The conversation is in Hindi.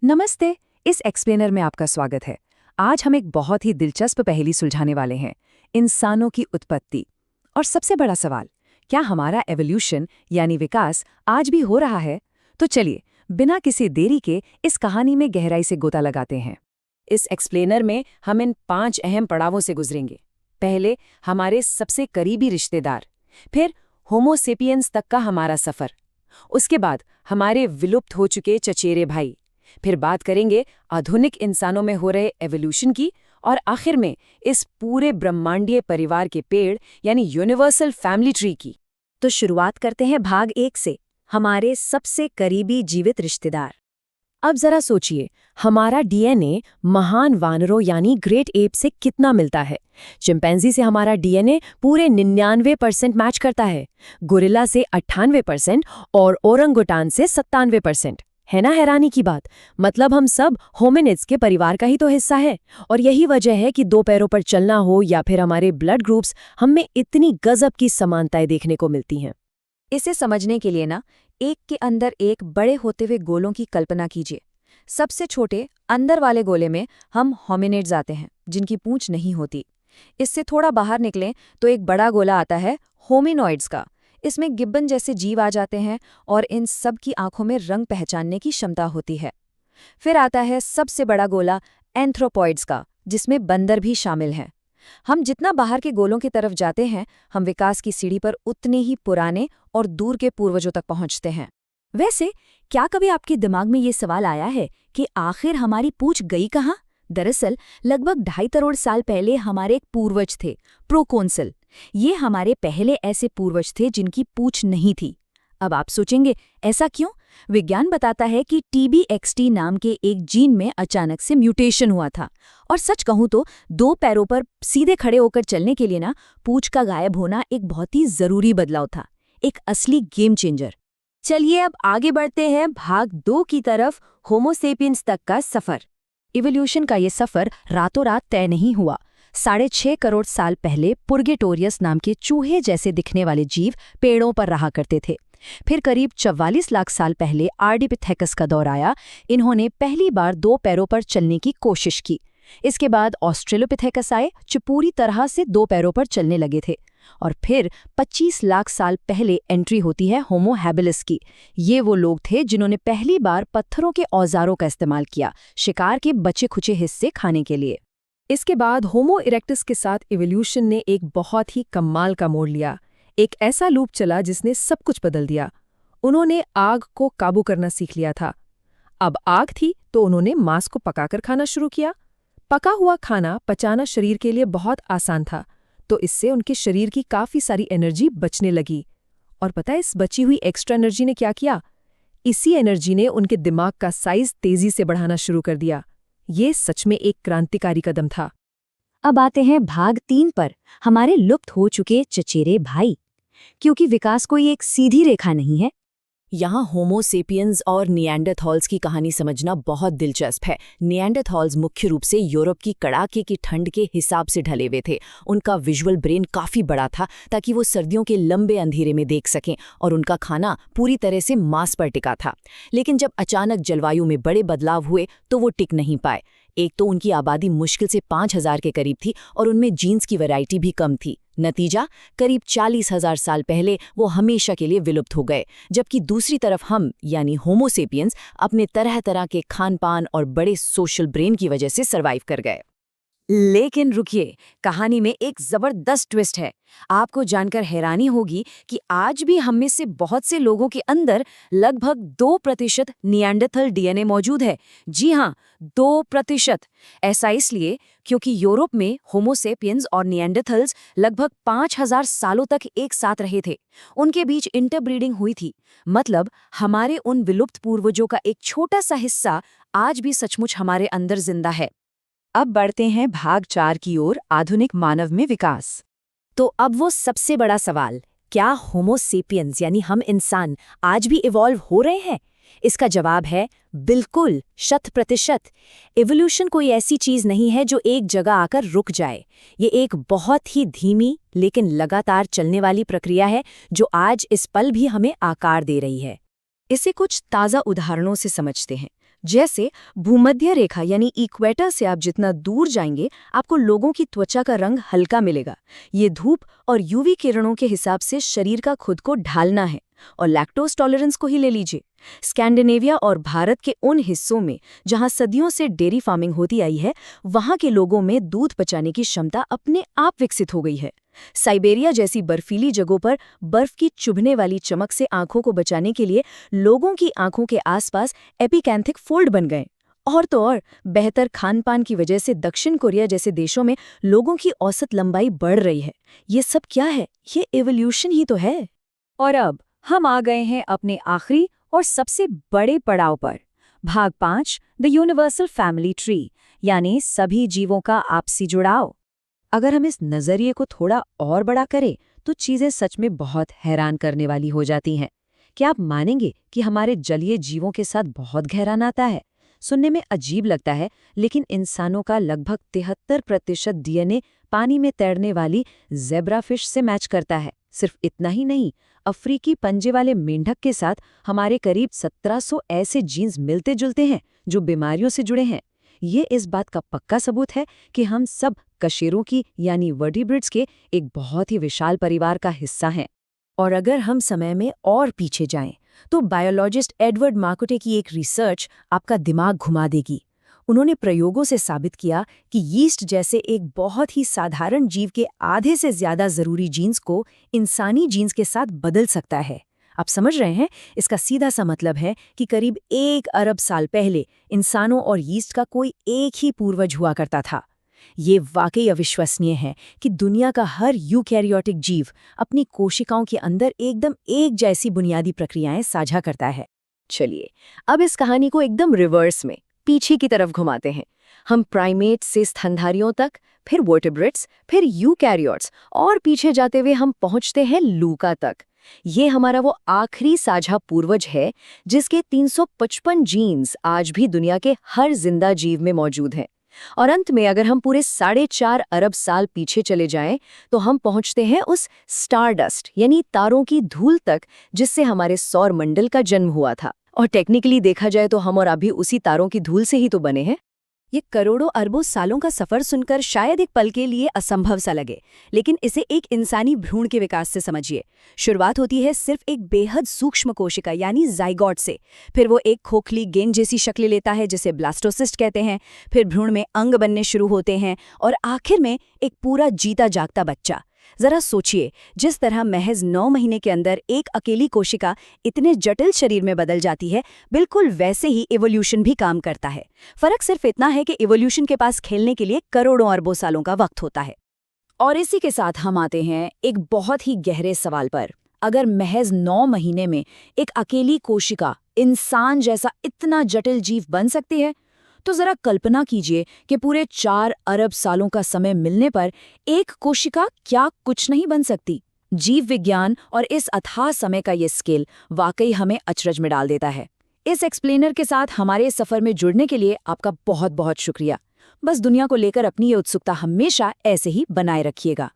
नमस्ते। इस एक्सप्लेनर में आपका स्वागत है। आज हम एक बहुत ही दिलचस्प पहेली सुलझाने वाले हैं, इंसानों की उत्पत्ति। और सबसे बड़ा सवाल, क्या हमारा एवोल्यूशन यानी विकास आज भी हो रहा है? तो चलिए, बिना किसी देरी के इस कहानी में गहराई से गोता लगाते हैं। इस एक्सप्लेनर में हम इन 5 अहम पड़ावों से गुजरेंगे। पहले हमारे सबसे करीबी रिश्तेदार, फिर होमो सेपियंस तक का हमारा सफर, उसके बाद हमारे विलुप्त हो चुके चचेरे भाई, फिर बात करेंगे आधुनिक इंसानों में हो रहे एवोल्यूशन की, और आखिर में इस पूरे ब्रह्मांडीय परिवार के पेड़ यानी यूनिवर्सल फैमिली ट्री की। तो शुरुआत करते हैं भाग 1 से, हमारे सबसे करीबी जीवित रिश्तेदार। अब जरा सोचिए, हमारा डीएनए महान वानरों यानी ग्रेट एप से कितना मिलता है। चिंपैंजी से हमारा डीएनए पूरे 99% मैच करता है, गोरिल्ला से 98% और ओरंगुटान से 97%। है ना हैरानी की बात? मतलब हम सब होमिनिड्स के परिवार का ही तो हिस्सा है। और यही वजह है कि 2 पैरों पर चलना हो या फिर हमारे ब्लड ग्रुप्स, हम में इतनी गजब की समानताएं देखने को मिलती हैं। इसे समझने के लिए ना, एक के अंदर एक बड़े होते हुए गोलों की कल्पना कीजिए। सबसे छोटे अंदर वाले गोले में हम होमिनिड्स आते हैं, जिनकी पूंछ नहीं होती। इससे थोड़ा बाहर निकलें तो एक बड़ा गोला आता है होमिनॉइड्स का। इसमें गिब्बन जैसे जीव आ जाते हैं और इन सब की आंखों में रंग पहचानने की क्षमता होती है। फिर आता है सबसे बड़ा गोला एंथ्रोपॉइड्स का, जिसमें बंदर भी शामिल हैं। हम जितना बाहर के गोलों की तरफ जाते हैं, हम विकास की सीढ़ी पर उतने ही पुराने और दूर के पूर्वजों तक पहुंचते हैं। वैसे क्या कभी आपके दिमाग में ये सवाल आया है कि आखिर हमारी पूंछ गई कहाँ? दरअसल लगभग 2.5 करोड़ साल पहले हमारे एक पूर्वज थे, प्रोकोंसल। ये हमारे पहले ऐसे पूर्वज थे जिनकी पूंछ नहीं थी। अब आप सोचेंगे, ऐसा क्यों? विज्ञान बताता है कि TBXT नाम के एक जीन में अचानक से म्यूटेशन हुआ था। और सच कहूं तो 2 पैरों पर सीधे खड़े होकर चलने के लिए ना, पूंछ का गायब होना एक बहुत ही जरूरी बदलाव था, एक असली गेम चेंजर। चलिए अब आगे बढ़ते हैं भाग 2 की तरफ, होमो सेपियंस तक का सफर। इवोल्यूशन का ये सफर रातों रात तय नहीं हुआ। 6.5 करोड़ साल पहले पुर्गेटोरियस नाम के चूहे जैसे दिखने वाले जीव पेड़ों पर रहा करते थे। फिर करीब 44 लाख साल पहले आर्डिपिथेकस का दौर आया। इन्होंने पहली बार 2 पैरों पर चलने की कोशिश की। इसके बाद ऑस्ट्रेलोपिथेकस आए, जो पूरी तरह से 2 पैरों पर चलने लगे थे। और फिर 25 लाख साल पहले एंट्री होती है होमो हैबिलिस की। ये वो लोग थे जिन्होंने पहली बार पत्थरों के औजारों का इस्तेमाल किया, शिकार के बचे खुचे हिस्से खाने के लिए। इसके बाद होमो इरेक्टस के साथ इवोल्यूशन ने एक बहुत ही कमाल का मोड़ लिया। एक ऐसा लूप चला जिसने सब कुछ बदल दिया। उन्होंने आग को काबू करना सीख लिया था। अब आग थी तो उन्होंने मांस को पकाकर खाना शुरू किया। पका हुआ खाना पचाना शरीर के लिए बहुत आसान था, तो इससे उनके शरीर की काफी सारी एनर्जी बचने लगी। और पता है, इस बची हुई एक्स्ट्रा एनर्जी ने क्या किया? इसी एनर्जी ने उनके दिमाग का साइज तेजी से बढ़ाना शुरू कर दिया। ये सच में एक क्रांतिकारी कदम था। अब आते हैं भाग 3 पर, हमारे लुप्त हो चुके चचेरे भाई। क्योंकि विकास कोई एक सीधी रेखा नहीं है। यहाँ होमो सेपियंस और निएंडरथॉल्स की कहानी समझना बहुत दिलचस्प है। निएंडरथॉल्स मुख्य रूप से यूरोप की कड़ाके की ठंड के हिसाब से ढले हुए थे। उनका विजुअल ब्रेन काफ़ी बड़ा था ताकि वो सर्दियों के लंबे अंधेरे में देख सकें, और उनका खाना पूरी तरह से मांस पर टिका था। लेकिन जब अचानक जलवायु में बड़े बदलाव हुए तो वो टिक नहीं पाए। एक तो उनकी आबादी मुश्किल से 5000 के करीब थी और उनमें जीन्स की वैरायटी भी कम थी। नतीजा, करीब 40,000 साल पहले वो हमेशा के लिए विलुप्त हो गए। जबकि दूसरी तरफ हम यानी होमो सेपियंस अपने तरह तरह के खान पान और बड़े सोशल ब्रेन की वजह से सरवाइव कर गए। लेकिन रुकिए, कहानी में एक जबरदस्त ट्विस्ट है। आपको जानकर हैरानी होगी कि आज भी हम में से बहुत से लोगों के अंदर लगभग 2% निएंडरथल डीएनए मौजूद है। जी हाँ, 2%। ऐसा इसलिए क्योंकि यूरोप में होमो सेपियंस और निएंडरथल्स लगभग 5000 सालों तक एक साथ रहे थे। उनके बीच इंटरब्रीडिंग हुई थी। मतलब हमारे उन विलुप्त पूर्वजों का एक छोटा सा हिस्सा आज भी सचमुच हमारे अंदर जिंदा है। अब बढ़ते हैं भाग 4 की ओर, आधुनिक मानव में विकास। तो अब वो सबसे बड़ा सवाल, क्या होमो सेपियंस यानी हम इंसान आज भी इवॉल्व हो रहे हैं? इसका जवाब है बिल्कुल, 100%। इवोल्यूशन कोई ऐसी चीज नहीं है जो एक जगह आकर रुक जाए। ये एक बहुत ही धीमी लेकिन लगातार चलने वाली प्रक्रिया है जो आज इस पल भी हमें आकार दे रही है। इसे कुछ ताज़ा उदाहरणों से समझते हैं। जैसे भूमध्य रेखा यानी इक्वेटर से आप जितना दूर जाएंगे, आपको लोगों की त्वचा का रंग हल्का मिलेगा। ये धूप और यूवी किरणों के हिसाब से शरीर का खुद को ढालना है। और लैक्टोज टॉलरेंस को ही ले लीजिए। स्कैंडिनेविया और भारत के उन हिस्सों में जहां सदियों से डेयरी फार्मिंग होती आई है, वहां के लोगों में दूध पचाने की क्षमता अपने आप विकसित हो गई है। साइबेरिया जैसी बर्फीली जगहों पर बर्फ की चुभने वाली चमक से आंखों को बचाने के लिए लोगों की आंखों के आसपास एपिकैंथिक फोल्ड बन गए। और तो और बेहतर खान पान की वजह से दक्षिण कोरिया जैसे देशों में लोगों की औसत लंबाई बढ़ रही है। ये सब क्या है? ये एवोल्यूशन ही तो है। और अब हम आ गए हैं अपने आखिरी और सबसे बड़े पड़ाव पर। भाग 5, द यूनिवर्सल फैमिली ट्री, यानी सभी जीवों का आपसी जुड़ाव। अगर हम इस नज़रिए को थोड़ा और बड़ा करें तो चीज़ें सच में बहुत हैरान करने वाली हो जाती हैं। क्या आप मानेंगे कि हमारे जलीय जीवों के साथ बहुत गहरा नाता है? सुनने में अजीब लगता है, लेकिन इंसानों का लगभग 73% डीएनए पानी में तैरने वाली ज़ेब्राफिश से मैच करता है। सिर्फ इतना ही नहीं, अफ्रीकी पंजे वाले मेंढक के साथ हमारे करीब 1700 ऐसे जीन्स मिलते जुलते हैं जो बीमारियों से जुड़े हैं। ये इस बात का पक्का सबूत है कि हम सब कशेरुओं की यानी वर्टिब्रेट्स के एक बहुत ही विशाल परिवार का हिस्सा हैं। और अगर हम समय में और पीछे जाएं, तो बायोलॉजिस्ट एडवर्ड मार्कोटे की एक रिसर्च आपका दिमाग घुमा देगी। उन्होंने प्रयोगों से साबित किया कि यीस्ट जैसे एक बहुत ही साधारण जीव के आधे से ज्यादा जरूरी जीन्स को इंसानी जीन्स के साथ बदल सकता है। आप समझ रहे हैं? इसका सीधा सा मतलब है कि करीब 1 अरब साल पहले इंसानों और यीस्ट का कोई एक ही पूर्वज हुआ करता था। ये वाकई अविश्वसनीय है कि दुनिया का हर यूकैरियोटिक जीव अपनी कोशिकाओं के अंदर एकदम एक जैसी बुनियादी प्रक्रियाएं साझा करता है। चलिए, अब इस कहानी को एकदम रिवर्स में पीछे की तरफ घुमाते हैं। हम प्राइमेट्स से स्तनधारियों तक, फिर वर्टिब्रेट्स, फिर यूकैरियोट्स और पीछे जाते हुए हम पहुंचते हैं लूका तक। ये हमारा वो आखिरी साझा पूर्वज है जिसके 355 जीन्स आज भी दुनिया के हर जिंदा जीव में मौजूद हैं। और अंत में अगर हम पूरे 4.5 अरब साल पीछे चले जाएं, तो हम पहुंचते हैं उस स्टारडस्ट यानी तारों की धूल तक जिससे हमारे सौर मंडल का जन्म हुआ था। और टेक्निकली देखा जाए तो हम और अभी उसी तारों की धूल से ही तो बने हैं। ये करोड़ों अरबों सालों का सफर सुनकर शायद एक पल के लिए असंभव सा लगे, लेकिन इसे एक इंसानी भ्रूण के विकास से समझिए। शुरुआत होती है सिर्फ एक बेहद सूक्ष्म कोशिका यानी जाइगोट से। फिर वो एक खोखली गेंद जैसी शक्ल लेता है जिसे ब्लास्टोसिस्ट कहते हैं। फिर भ्रूण में अंग बनने शुरू होते हैं और आखिर में एक पूरा जीता जागता बच्चा। जरा सोचिए, जिस तरह महज 9 महीने के अंदर एक अकेली कोशिका इतने जटिल शरीर में बदल जाती है, बिल्कुल वैसे ही इवोल्यूशन भी काम करता है। फर्क सिर्फ इतना है कि इवोल्यूशन के पास खेलने के लिए करोड़ों अरबों सालों का वक्त होता है। और इसी के साथ हम आते हैं एक बहुत ही गहरे सवाल पर। अगर महज 9 महीने में एक अकेली कोशिका इंसान जैसा इतना जटिल जीव बन सकती है, तो जरा कल्पना कीजिए कि पूरे 4 अरब सालों का समय मिलने पर एक कोशिका क्या कुछ नहीं बन सकती। जीव विज्ञान और इस अथाह समय का ये स्केल वाकई हमें अचरज में डाल देता है। इस एक्सप्लेनर के साथ हमारे सफर में जुड़ने के लिए आपका बहुत बहुत शुक्रिया। बस दुनिया को लेकर अपनी ये उत्सुकता हमेशा ऐसे ही बनाए रखिएगा।